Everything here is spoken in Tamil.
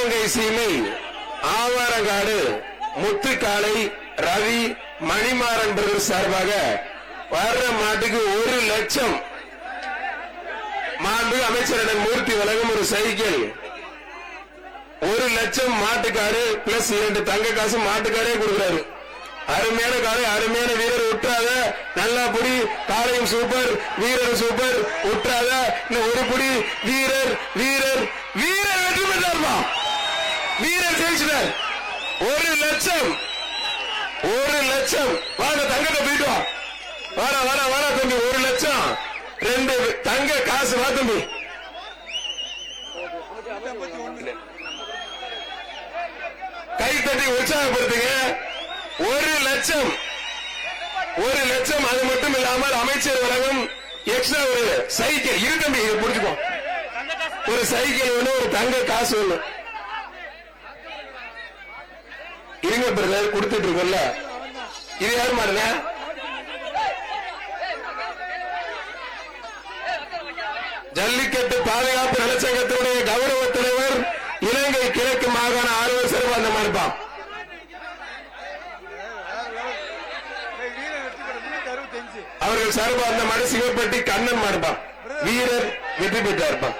சிவகங்கை சீமை ஆவாரங்காடு முத்துக்காளை ரவி மணிமாறன் பிரதர் சார்பாக வர்ற மாட்டுக்கு 1 லட்சம் மாண்பு அமைச்சரிடம் மூர்த்தி வழங்கும் ஒரு சைக்கிள் 1 லட்சம் மாட்டுக்காரு பிளஸ் 2 தங்க காசு மாட்டுக்காரே கொடுக்கிறாரு. அருமையான காலை, அருமையான வீரர் உற்றாத, நல்லா புடி, காலையும் சூப்பர், வீரர் சூப்பர், உற்றாத, இன்னும் ஒரு புடி, வீரர் வீரர் வீரர் வெற்றி பெற்றார்மா, வீரர் ஜெயிச்சிட்டார். 1 லட்சம் 1 லட்சம் வாங்க, தங்கத்தை போயிட்டு வா, வாடா வாடா வாடா தம்பி, 1 லட்சம் 2 தங்க காசு வா தம்பி. கை தட்டி உற்சாகப்படுத்துங்க. 1 லட்சம் 1 லட்சம். அது மட்டும் இல்லாமல் அமைச்சர் வழங்கும் எக்ஸ்ட்ரா ஒரு சைக்கிள் இரு தம்பி, இதை புடிச்சுக்கோ, ஒரு சைக்கிள் ஒண்ணு, ஒரு தங்க காசு ஒண்ணு இருங்க பிரதர், கொடுத்துட்டு இருக்கோம்ல. இது யாரு மாறுங்க? ஜல்லிக்கட்டு பாதுகாப்பு நலச்சங்கத்தினுடைய கௌரவ தலைவர், இலங்கை கிழக்கு மாகாண ஆளுநர் சார்பாக அந்த மாறுப்பா. அவர்கள் சார்பாக அந்த மாடு சிவப்பட்டி கண்ணன் மாறுப்பா. வீரர் வெற்றி பெற்றார்ப்பா.